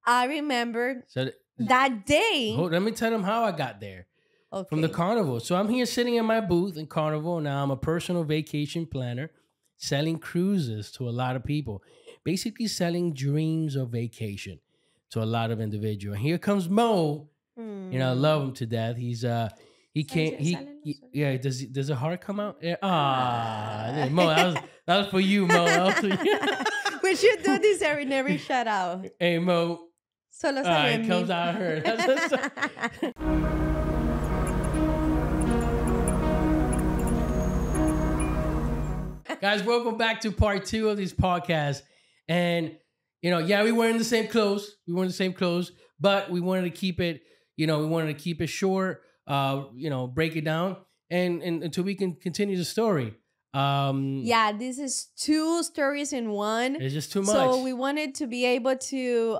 I remember So that day. let me tell them how I got there. Okay. From the carnival. So I'm here sitting in my booth in Carnival. Now I'm a personal vacation planner selling cruises to a lot of people. Basically selling dreams of vacation to a lot of individuals. And here comes Mo. You know, I love him to death. He's he can't yeah, does a heart come out? Yeah. Mo, that was for you, Mo. That was for you. We should do this every shout out. Hey Mo. Solo sale It comes out her. Guys, welcome back to part 2 of this podcast. And, you know, yeah, we were in the same clothes. But we wanted to keep it, short, break it down and until we can continue the story. Yeah, this is 2 stories in one. It's just too much. So we wanted to be able to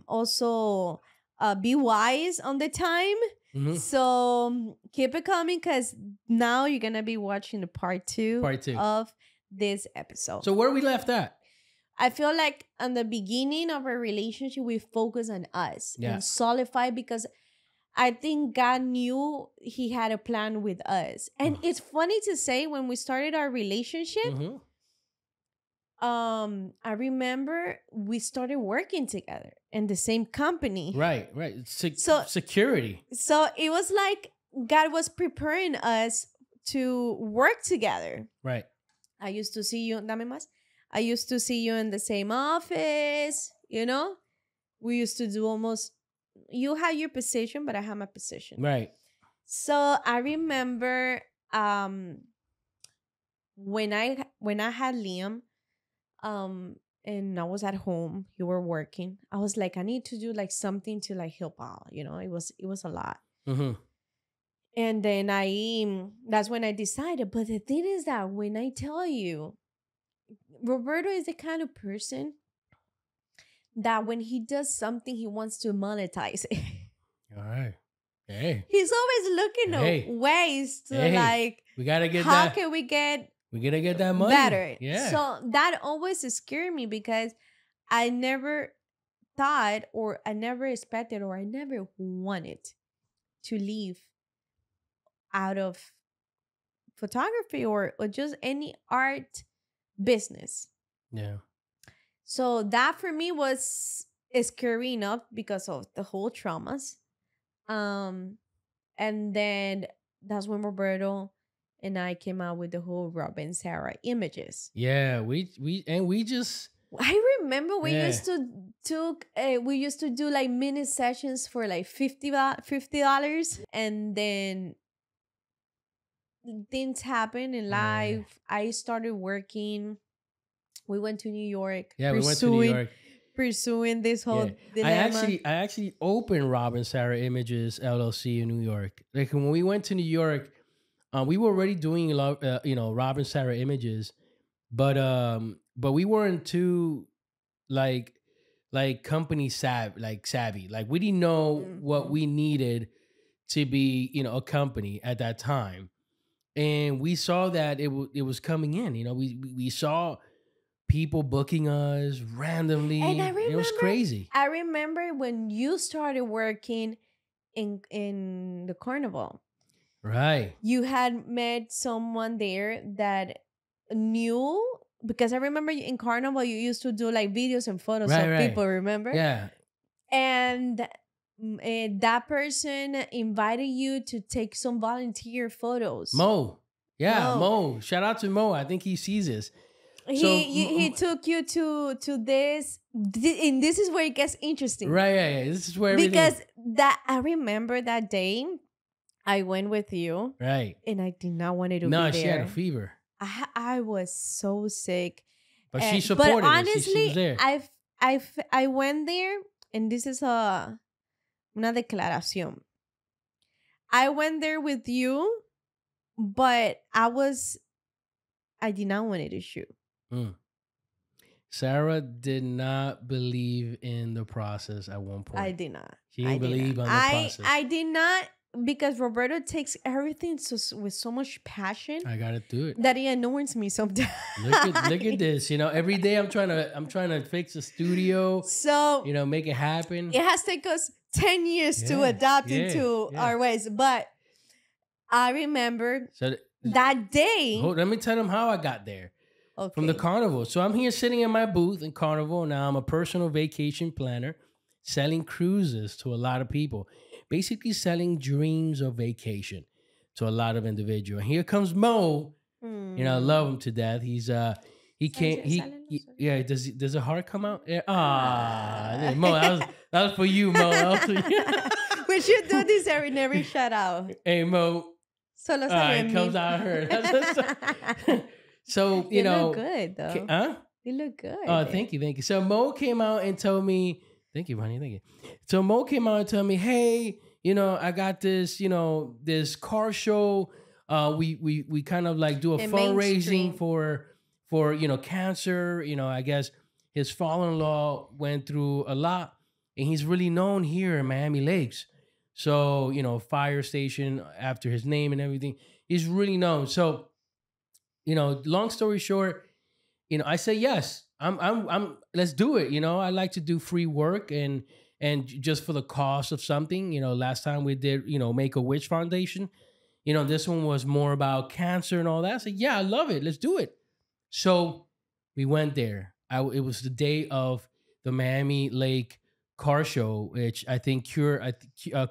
also be wise on the time. Mm-hmm. So keep it coming because now you're going to be watching the part two of this episode. So where we left at? I feel like on the beginning of our relationship, we focus on us and solidify because I think God knew he had a plan with us. And it's funny to say when we started our relationship, I remember we started working together in the same company. Right. Security. So it was like God was preparing us to work together. Right. I used to see you, dame más. I used to see you in the same office, you know? We used to do almost, you had your position, but I had my position. Right. So I remember when I had Liam, and I was at home, you were working. I was like, I need to do like something to like help out, you know? It was a lot. Mm-hmm. And then that's when I decided. But the thing is that when I tell you, Roberto is the kind of person that when he does something, he wants to monetize it. All right. Hey. He's always looking at ways to like, we gotta get how can we get that money better? Yeah. So that always scared me because I never thought or I never expected or I never wanted to leave out of photography or just any art business. Yeah. So that for me was scary enough because of the whole traumas. And then that's when Roberto and I came out with the whole Rob and Sarah images. Yeah, we just. I remember we used to do like mini sessions for like $50, and then things happened in life. I started working. We went to New York. Yeah, we went to New York. Pursuing this whole dilemma. I actually opened Rob and Sarah Images LLC in New York. Like when we went to New York, we were already doing Rob and Sarah Images, but we weren't too like company savvy. Like we didn't know what we needed to be a company at that time, and we saw that it was coming in. We saw people booking us randomly. And I remember, it was crazy. I remember when you started working in the carnival. Right. You had met someone there that knew, because I remember in carnival you used to do like videos and photos of people, remember? Yeah. And that person invited you to take some volunteer photos. Mo. Yeah, Mo. Shout out to Mo. I think he sees this. He took you to this, and this is where it gets interesting. Right, yeah. This is where because I remember that day I went with you. Right. And I did not want to be there. No, she had a fever. I was so sick. But she supported But honestly, she was there. I went there, and this is una declaración. I went there with you, but I did not want to shoot. Sarah did not believe in the process at one point. I did not. She didn't believe on the process. I did not because Roberto takes everything with so much passion. I gotta do it. That it annoys me sometimes. Look at this. You know, every day I'm trying to fix a studio. So you know, make it happen. It has taken us 10 years to adapt into our ways, but I remember that day. Let me tell them how I got there. Okay. From the carnival. So I'm here sitting in my booth in Carnival. Now I'm a personal vacation planner selling cruises to a lot of people. Basically selling dreams of vacation to a lot of individuals. And here comes Mo. You know, I love him to death. He's he can't yeah, does a heart come out? Yeah. Mo, that was for you, Mo. That was for you. We should do this every shout out. Hey Mo. Solo it comes out her. So, you know. Look good though. Huh? You look good. Oh, thank you. So Mo came out and told me, thank you, honey, thank you. So Mo came out and told me, hey, you know, I got this, you know, this car show. We kind of like do a fundraising for you know, cancer. You know, I guess his father-in-law went through a lot, and he's really known here in Miami Lakes. So, you know, fire station after his name and everything. He's really known. So, you know, long story short, you know, I say yes. I'm let's do it. You know, I like to do free work and just for the cost of something. You know, last time we did, you know, Make-A-Wish Foundation. You know, this one was more about cancer and all that. I said, yeah, I love it. Let's do it. So we went there. It was the day of the Miami Lake car show, which I think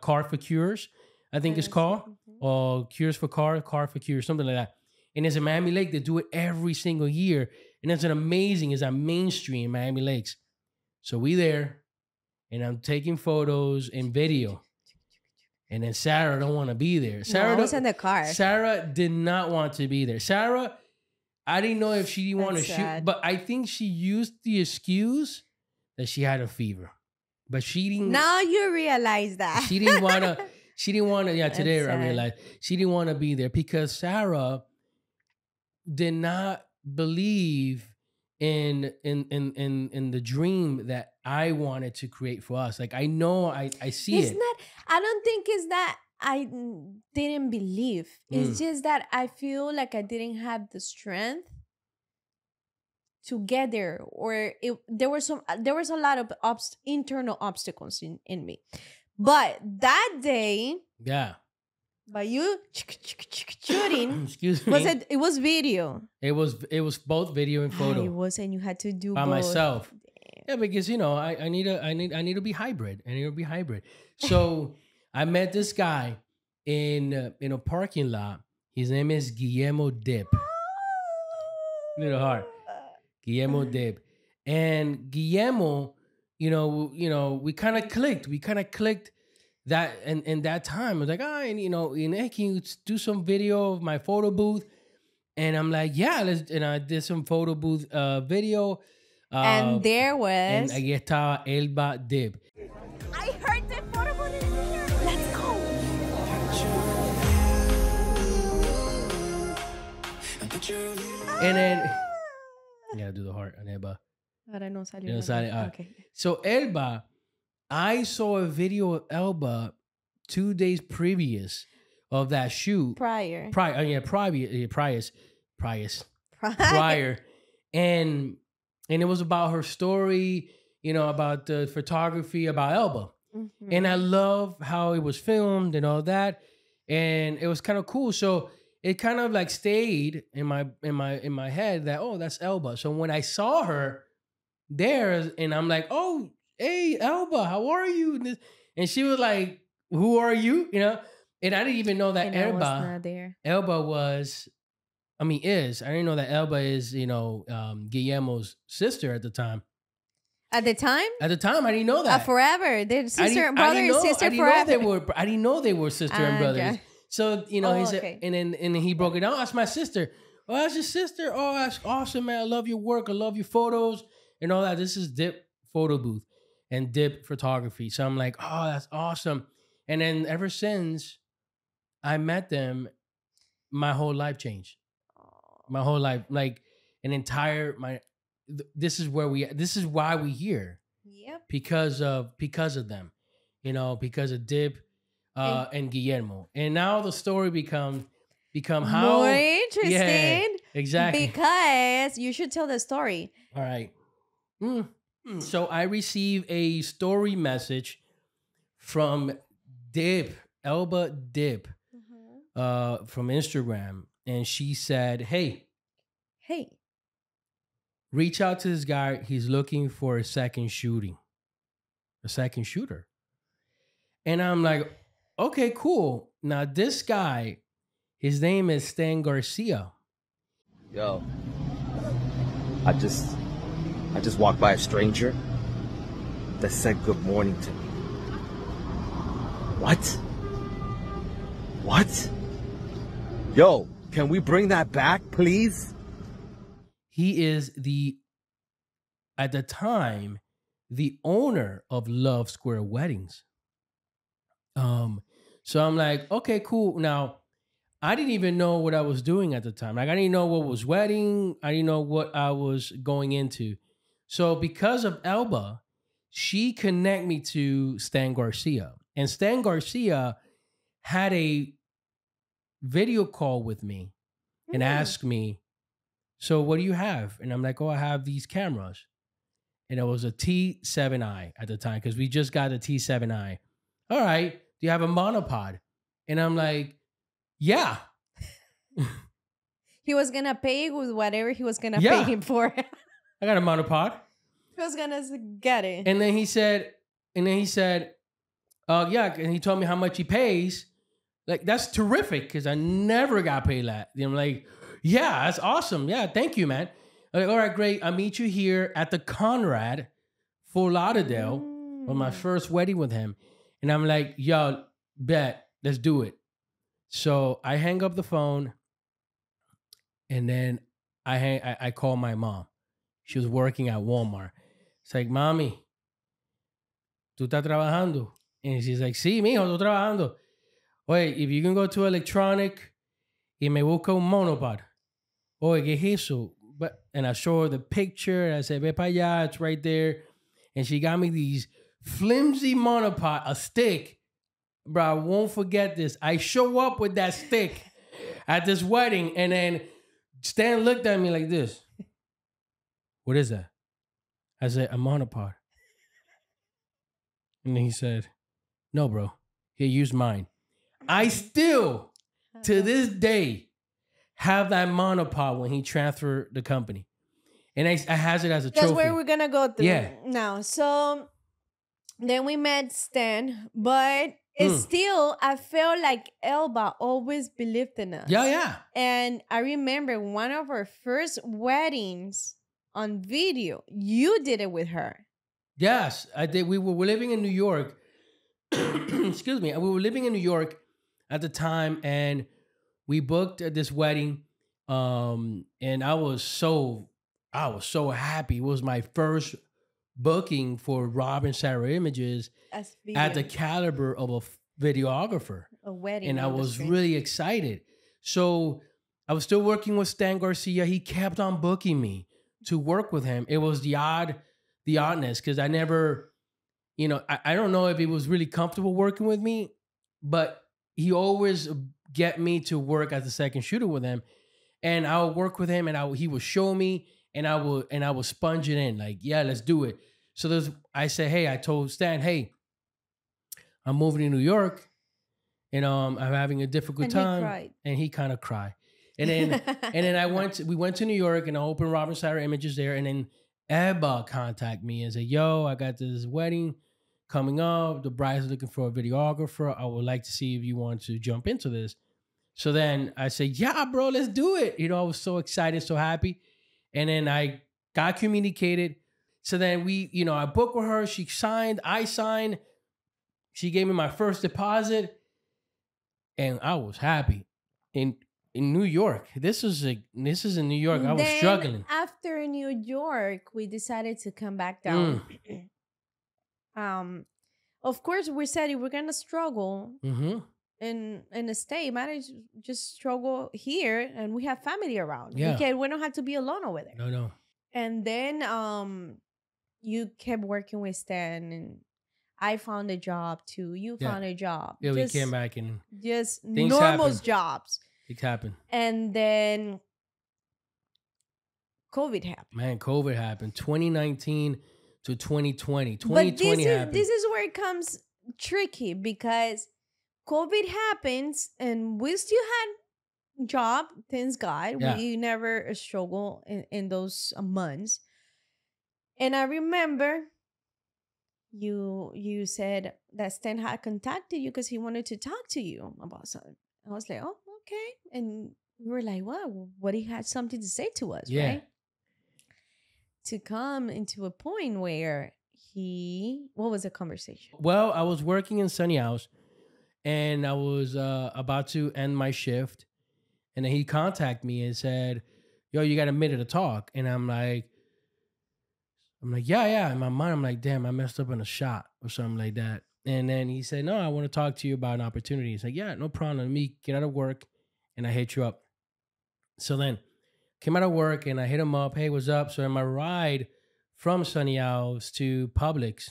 Car for Cures, I think it's called, or Cures for Car for Cures, something like that. And it's in Miami Lake. They do it every single year. And it's a mainstream Miami Lakes. So we there, and I'm taking photos and video. And then Sarah don't want to be there. Sarah was in the car. Sarah did not want to be there. Sarah, I didn't know if she didn't want to shoot, but I think she used the excuse that she had a fever. But she didn't. Now you realize that. She didn't want to. She didn't want to. Yeah, today I realized she didn't want to be there because Sarah did not believe in the dream that I wanted to create for us. Like I know I see it. I don't think it's that I didn't believe. It's just that I feel like I didn't have the strength to get there, or there was a lot of internal obstacles in me. But that day, by you shooting, excuse me, it was video. It was both video and photo. It was, and you had to do by both. myself. Damn. Yeah, because you know I need to be hybrid. I need to be hybrid. So I met this guy in a parking lot. His name is Guillermo Dipp. Little heart. Guillermo Dipp. And Guillermo, you know, we kind of clicked. We kind of clicked that and that time. I was like, and you know, hey, can you do some video of my photo booth? And I'm like, yeah, and I did some photo booth video. And there was. And ahí estaba Elba Dipp. I heard the photo booth is here. Let's go. And then, you gotta do the heart on Elba. Ahora no salió. Okay. So Elba, I saw a video of Elba 2 days previous of that shoot. Prior. And it was about her story, you know, about the photography, about Elba. Mm-hmm. And I love how it was filmed and all that. And it was kind of cool. So it kind of like stayed in my head that, oh, that's Elba. So when I saw her there, and I'm like, oh, hey, Elba, how are you? And she was like, who are you? You know? And I didn't even know that Elba was, I didn't know that Elba is, you know, Guillermo's sister at the time. At the time? At the time, I didn't know that. Forever. They're sister and brother and sister forever. I didn't know they were sister and brothers. Yeah. So, you know, he said, and then he broke it down. Oh, that's my sister. Oh, that's your sister. Oh, that's awesome, man. I love your work. I love your photos and all that. This is Dipp photo booth and Dipp photography. So I'm like, oh, that's awesome. And then ever since I met them, my whole life changed. My whole life, like this is why we here. Yep. Because of them, you know, because of Dipp. and Guillermo. And now the story become more how interesting. Yeah, exactly. Because you should tell the story. All right. So I received a story message from Dipp, Elba Dipp, from Instagram, and she said, "Hey, reach out to this guy. He's looking for a second shooter." And I'm like, "Okay, cool." Now this guy, his name is Sten Garcia. Yo, I just walked by a stranger that said good morning to me. What? Yo, can we bring that back, please? He is at the time, the owner of Love Square Weddings. So I'm like, okay, cool. Now, I didn't even know what I was doing at the time. Like, I didn't know what was wedding. I didn't know what I was going into. So because of Elba, she connected me to Sten Garcia. And Sten Garcia had a video call with me and asked me, so what do you have? And I'm like, oh, I have these cameras. And it was a T7i at the time because we just got a T7i. All right, do you have a monopod? And I'm like, yeah. He was going to pay with whatever he was going to pay him for. I got a monopod. He was going to get it. And then he said, yeah. And he told me how much he pays. Like, that's terrific because I never got paid that. And I'm like, yeah, that's awesome. Yeah, thank you, man. I'm like, all right, great. I'll meet you here at the Conrad, Fort Lauderdale, on my first wedding with him. And I'm like, yo, bet, let's do it. So I hang up the phone, and then I call my mom. She was working at Walmart. It's like, mami, ¿tú estás trabajando? And she's like, sí, mijo, estoy trabajando. Oye, if you can go to electronic y me busca un monopod. Oye, ¿qué es eso? And I show her the picture, and I said, ve para allá, it's right there. And she got me these flimsy monopod, a stick. Bro, I won't forget this. I show up with that stick at this wedding, and then Stan looked at me like this. What is that? I said, a monopod. And then he said, no, bro. Here, use mine. I still, to this day, have that monopod when he transferred the company. And I has it as a trophy. That's where we're going to go through now. So then we met Stan, but it's still, I felt like Elba always believed in us. Yeah. And I remember one of our first weddings on video, you did it with her. Yes, I did. We were living in New York. Excuse me. We were living in New York at the time, and we booked this wedding. And I was so happy. It was my first booking for Rob and Sarah Images at the caliber of a videographer. A wedding. And I was really excited. So I was still working with Sten Garcia. He kept on booking me to work with him. It was the oddness, because I never, I don't know if he was really comfortable working with me, but he always get me to work as a second shooter with him. And I would work with him, and he would show me, and I would sponge it in, like, yeah, let's do it. So I said, hey, I told Stan, hey, I'm moving to New York, and I'm having a difficult time. And he kind of cried. And then we went to New York, and I opened Rob and Sarah Images there, and then Elba contacted me and said, yo, I got this wedding coming up. The bride's looking for a videographer. I would like to see if you want to jump into this. So then I said, yeah, bro, let's do it. I was so excited, so happy. And then I got communicated. So then I booked with her. She signed. I signed. She gave me my first deposit. And I was happy. In New York. This is in New York. I was struggling. After New York, we decided to come back down. Of course, we said if we're gonna struggle in a state, might just struggle here, and we have family around. Yeah. We don't have to be alone over there. No. And then you kept working with Stan, and I found a job too. You found a job. Yeah, we came back and just things normal happen. jobs. It happened. And then COVID happened. Man, COVID happened. 2019 to 2020. 2020 happened. This is where it comes tricky because COVID happens and we still had job, thanks God. Yeah. We never struggle in those months. And I remember you said that Sten had contacted you because he wanted to talk to you about something. I was like, oh, okay. And we were like, wow, what he had something to say to us, right? To come into a point where what was the conversation? Well, I was working in Sunny House and I was about to end my shift. And then he contacted me and said, yo, you got a minute to talk. And I'm like, yeah. In my mind, I'm like, damn, I messed up in a shot or something like that. And then he said, no, I want to talk to you about an opportunity. He's like, yeah, no problem. Let me get out of work and I hit you up. So then came out of work and I hit him up. Hey, what's up? So in my ride from Sunny House to Publix,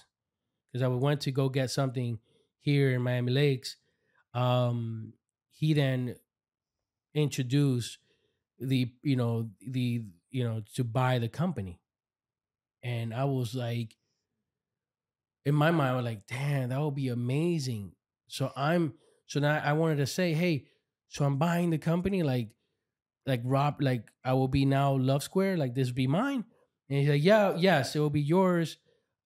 because I went to go get something here in Miami Lakes, he then introduced to buy the company. And I was like, in my mind, I was like, damn, that would be amazing. So now I wanted to say, hey, so I'm buying the company, like Rob, like I will be now Love Square, like this will be mine. And he's like, yeah, yes, it will be yours.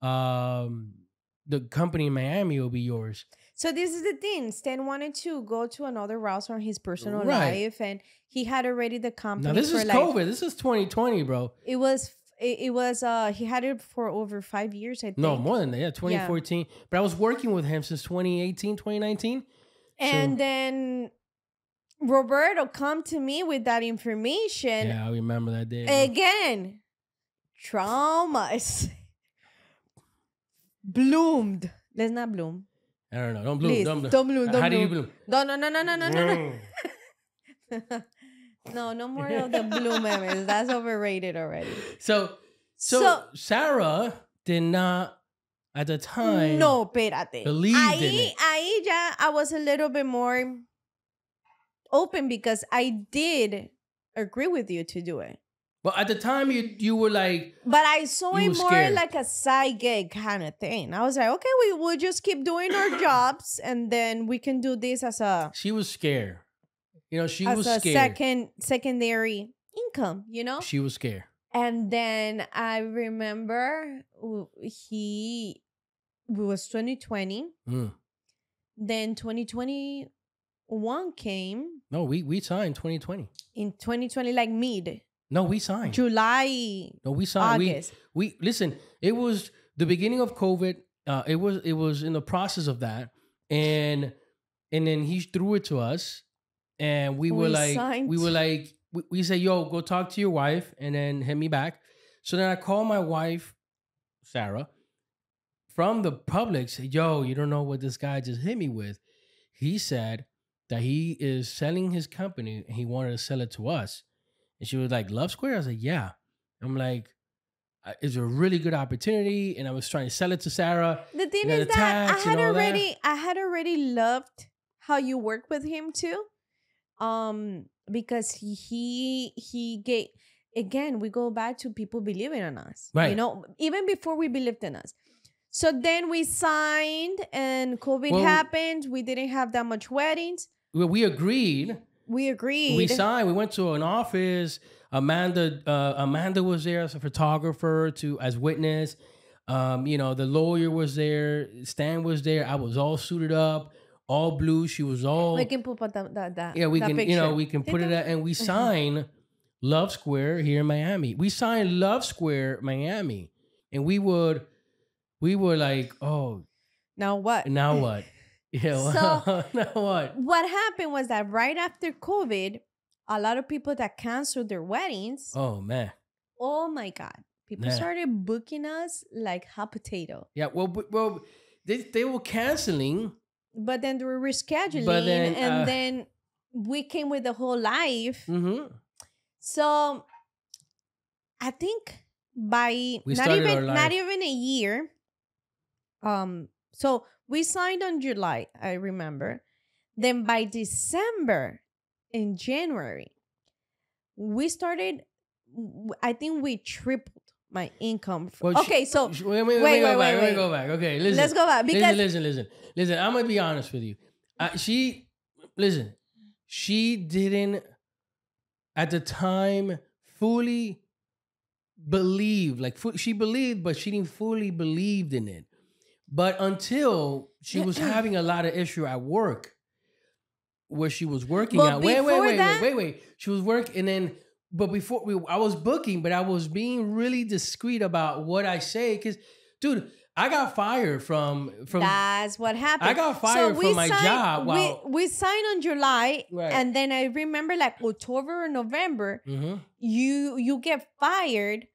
The company in Miami will be yours. So this is the thing. Stan wanted to go to another route on his personal life, and he had already the company. Now this is COVID. This is 2020, bro. It was. He had it for over 5 years, I think. No, more than that. Yeah, 2014. Yeah. But I was working with him since 2018, 2019. And then Roberto come to me with that information. Yeah, I remember that day. Again, traumas bloomed. Let's not bloom. I don't know. Don't bloom. Please, don't bloom. Don't bloom. How do you bloom? No. No more of the blue memes. That's overrated already. So Sarah did not at the time. No, espérate. Believed in it. I was a little bit more open because I did agree with you to do it. Well, at the time you were like, but I saw it more scared. like a side gig kind of thing. I was like, okay, we will just keep doing our jobs, and then we can do this as a. She was scared. You know, she was scared. As a secondary income, you know? She was scared. And then I remember it was 2020. Then 2021 came. No, we signed 2020. In 2020, like mid. No, we signed. July. No, we signed. August. We listen, it was the beginning of COVID. It was in the process of that. And then he threw it to us. And we said, yo, go talk to your wife and then hit me back. So then I called my wife, Sarah, from the Publix. Said, yo, you don't know what this guy just hit me with. He said that he is selling his company and he wanted to sell it to us. And she was like, Love Square? I was like, yeah. I'm like, it's a really good opportunity. And I was trying to sell it to Sarah. The thing is that I had already loved how you work with him too. Because he gave, again, we go back to people believing in us, right? You know, even before we believed in us. So then we signed and COVID happened. We didn't have that much weddings. We agreed. We signed. We went to an office. Amanda was there as a photographer as witness. The lawyer was there. Stan was there. I was all suited up. All blue. She was all. We can put that. Yeah, we can. Picture. We can put it at, and we sign Love Square here in Miami. We signed Love Square Miami, and we were like, oh, now what? Now what? Yeah. So now what? What happened was that right after COVID, a lot of people that canceled their weddings. Oh man. Oh my God! People started booking us like hot potato. Yeah. Well, they were canceling. But then they were rescheduling, and then we came with the whole life. Mm-hmm. So I think by not even a year, So we signed on July, I remember. Then by December, in January, we started, I think we tripled my income. Well, okay, so wait, go back. Okay, listen. Let's go back. Because listen. I'm gonna be honest with you. She didn't at the time fully believe. Like she believed, but she didn't fully believed in it. But until she was having a lot of issue at work, where she was working But out. Wait. She was working, and then. But I was booking, but I was being really discreet about what I say. Because, dude, I got fired from. That's what happened. I got fired from my job. We signed on July, right. And then I remember like October or November, you get fired.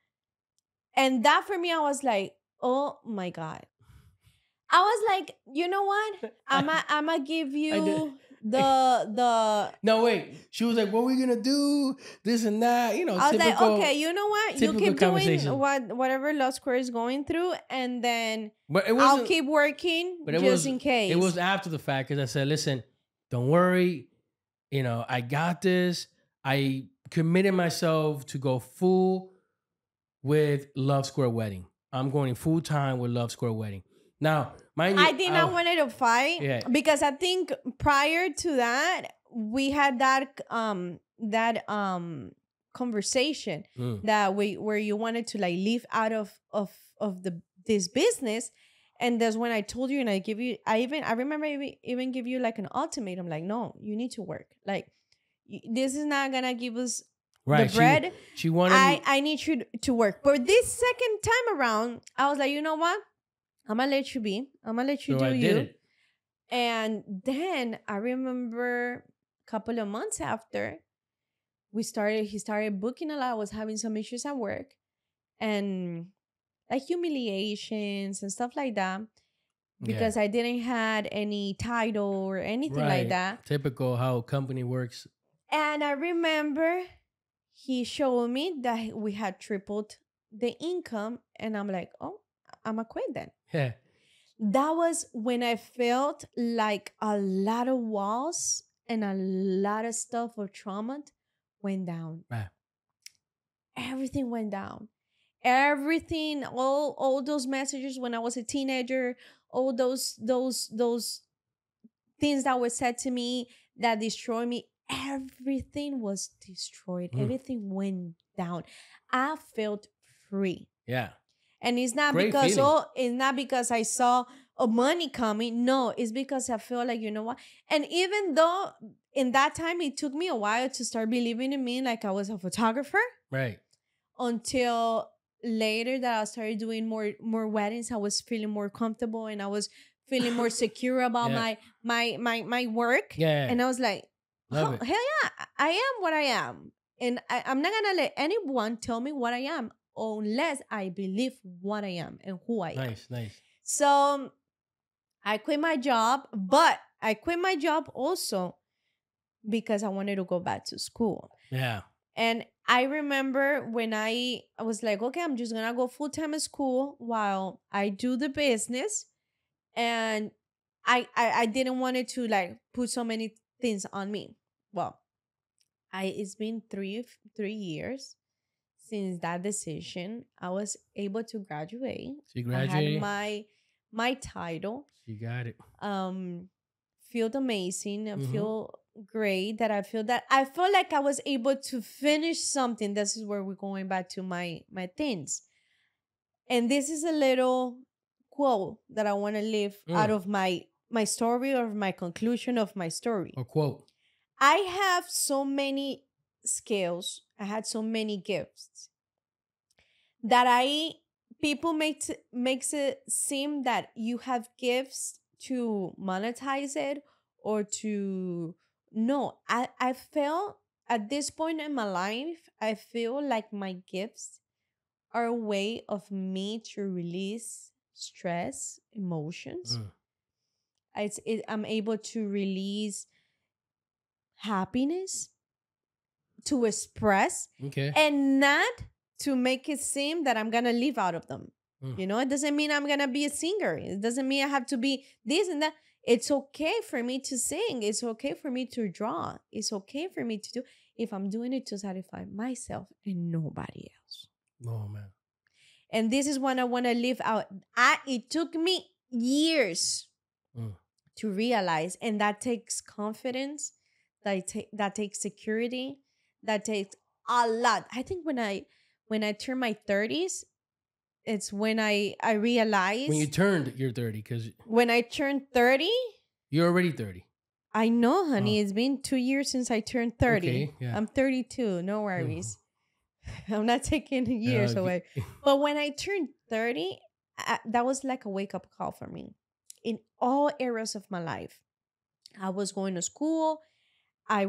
And that for me, I was like, oh my God. I was like, you know what? I'm gonna give you the No, wait. She was like, what are we gonna do? This and that. You know, I was like, okay, you know what? You keep doing whatever Law Square is going through, and then I'll keep working in case. It was after the fact, because I said, listen, don't worry. You know, I got this. I committed myself to go full with Love Square Wedding. I'm going full time with Love Square Wedding. Now, mind you, I did not want to fight because I think prior to that we had that conversation that where you wanted to like leave out of this business, and that's when I told you, and I remember even give you like an ultimatum, like, no, you need to work, like this is not gonna give us the bread. She wanted I need you to work. But this second time around, I was like, you know what? I'm gonna let you be. I'm gonna let you do you. And then I remember a couple of months after he started booking a lot. I was having some issues at work and like humiliations and stuff like that because I didn't had any title or anything like that. Typical how a company works. And I remember he showed me that we had tripled the income, and I'm like, oh, I'm gonna quit then. Yeah. That was when I felt like a lot of walls and a lot of stuff of trauma went down. Right. Everything went down. Everything, all those messages when I was a teenager, all those things that were said to me that destroyed me, everything was destroyed. Everything went down. I felt free. Yeah. And it's not it's not because I saw money coming. No, it's because I feel like, you know what? And even though in that time it took me a while to start believing in me, like I was a photographer. Right. Until later that I started doing more weddings, I was feeling more comfortable and I was feeling more secure about my work. Yeah. And I was like, hell yeah, I am what I am. And I'm not gonna let anyone tell me what I am, unless I believe what I am and who I am. Nice. So I quit my job, but I quit my job also because I wanted to go back to school. Yeah. And I remember when I was like, okay, I'm just gonna go full-time at school while I do the business. And I didn't want it to like put so many things on me. Well, it's been three years since that decision. I was able to graduate. She graduated. I had my title. She got it. Feel amazing. I feel great. That I feel like I was able to finish something. This is where we're going back to my things. And this is a little quote that I want to leave out of my story, or my conclusion of my story. A quote. I have so many skills. I had so many gifts that people makes it seem that you have gifts to monetize it or to no. I feel at this point in my life, I feel like my gifts are a way of me to release stress, emotions. I'm able to release happiness, to express, and not to make it seem that I'm gonna live out of them. You know, it doesn't mean I'm gonna be a singer. It doesn't mean I have to be this and that. It's okay for me to sing. It's okay for me to draw. It's okay for me to do if I'm doing it to satisfy myself and nobody else. Oh man. And this is what I want to live out. It took me years to realize, and that takes confidence. That takes security. That takes a lot. I think when I turn my 30s, it's when I realized. When you turned your 30, because when I turned 30, you're already 30. I know, honey. It's been 2 years since I turned 30. Okay, yeah. I'm 32. No worries. I'm not taking years away. But when I turned 30, that was like a wake-up call for me in all areas of my life. I was going to school. I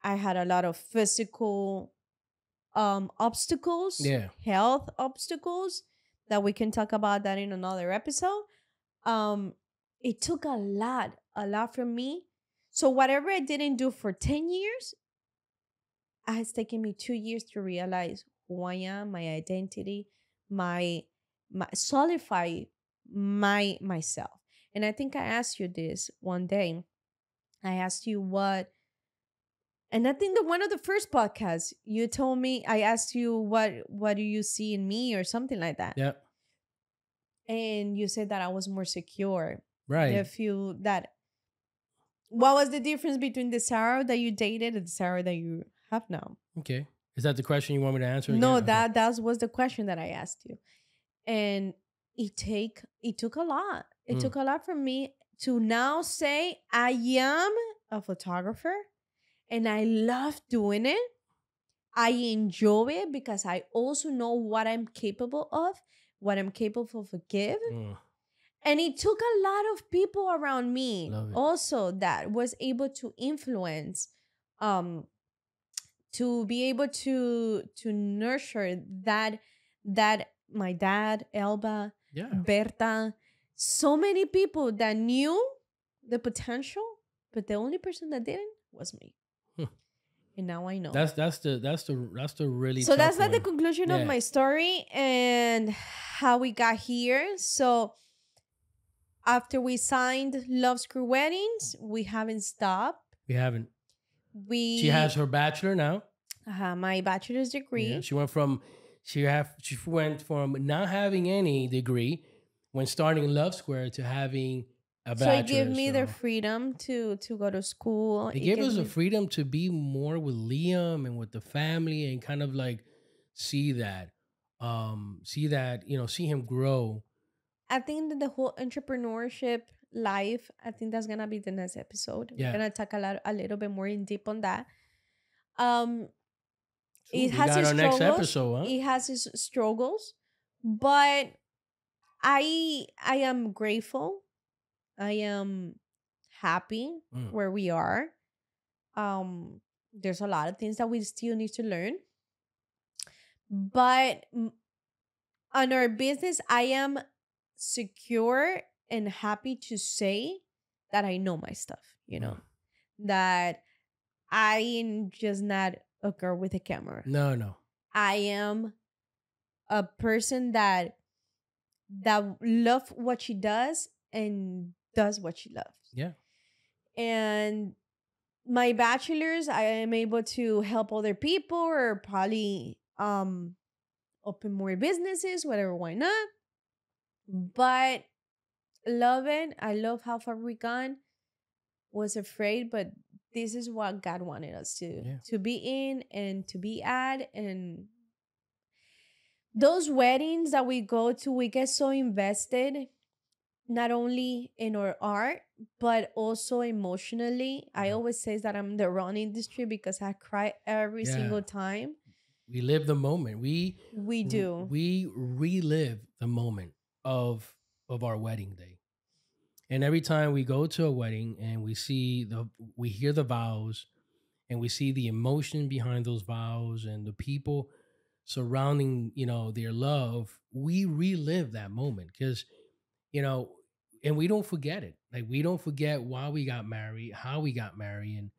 had a lot of physical obstacles, health obstacles that we can talk about that in another episode. It took a lot from me. So whatever I didn't do for 10 years, it has taken me 2 years to realize who I am, my identity, my solidify myself. And I think I asked you this one day. I asked you what, and I think that one of the first podcasts you told me, I asked you what do you see in me or something like that. Yeah. And you said that I was more secure. Right. What was the difference between the Sarah that you dated and the Sarah that you have now? Okay. Is that the question you want me to answer again? No, that was the question that I asked you. And it took a lot. It took a lot from me to now say I am a photographer and I love doing it. I enjoy it because I also know what I'm capable of, what I'm capable of give. And it took a lot of people around me also that was able to influence, to be able to nurture that my dad, Elba, Berta, so many people that knew the potential, but the only person that didn't was me. And now I know. That's the really so that's one. Not the conclusion of my story and how we got here. So after we signed Love Screw Weddings, we haven't stopped. We haven't. She has her bachelor now. My bachelor's degree. Yeah, she went from not having any degree when starting Love Square to having a bachelor. So it gave me the freedom to go to school. It gave us the freedom to be more with Liam and with the family and kind of like see that, see him grow. I think that the whole entrepreneurship life, I think that's gonna be the next episode. Yeah. We're gonna talk a little bit more in deep on that. It has its struggles. Next episode, huh? It has its struggles, but I am grateful. I am happy where we are. There's a lot of things that we still need to learn, but on our business, I am secure and happy to say that I know my stuff, that I am just not a girl with a camera. No. I am a person that loves what she does and does what she loves. Yeah. And my bachelor's, I am able to help other people or probably open more businesses, whatever, why not? But I love how far we gone. Was afraid, but this is what God wanted us to be in and to be at. And those weddings that we go to, we get so invested, not only in our art, but also emotionally. I always say that I'm in the wrong industry because I cry every single time. We live the moment. We do. We relive the moment of our wedding day. And every time we go to a wedding and we hear the vows and we see the emotion behind those vows and the people surrounding, their love, we relive that moment because, and we don't forget it. Like we don't forget why we got married, how we got married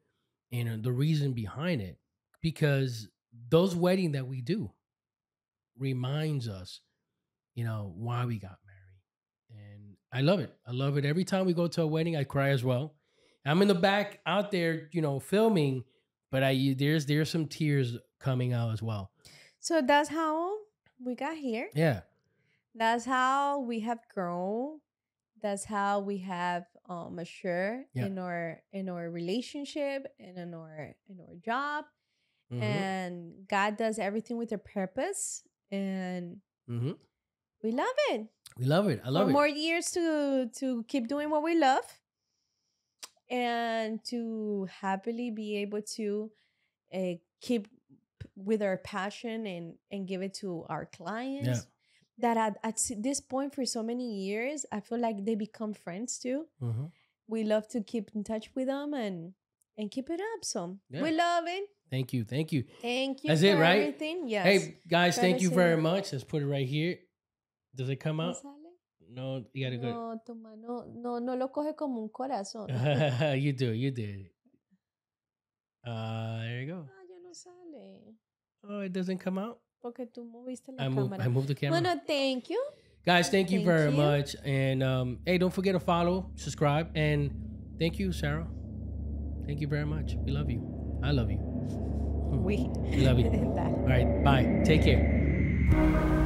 and the reason behind it, because those weddings that we do reminds us, you know, why we got married. And I love it. I love it. Every time we go to a wedding, I cry as well. I'm in the back out there, you know, filming, but there's some tears coming out as well. So that's how we got here. Yeah. That's how we have grown. That's how we have matured in our relationship and in our job. Mm-hmm. And God does everything with a purpose, and we love it. We love it. I love it. More years to keep doing what we love, and to happily be able to keep with our passion and give it to our clients. Yeah. That at this point, for so many years, I feel like they become friends too. Mm-hmm. We love to keep in touch with them and keep it up. So we love it. Thank you. Thank you. Thank you. That's for it, right? Everything. Yes. Hey guys, thank you very much. Let's put it right here. Does it come out? ¿No sale? No, you gotta go. No, tu mano, no lo coge como un corazón. You did. There you go. Ah, ya no sale. Oh, it doesn't come out? Porque tú moviste la I cámara. moved the camera. Bueno, thank you. Guys, thank you very much. And hey, don't forget to follow, subscribe, and thank you, Sarah. Thank you very much. We love you. I love you. We love you. All right, bye. Take care.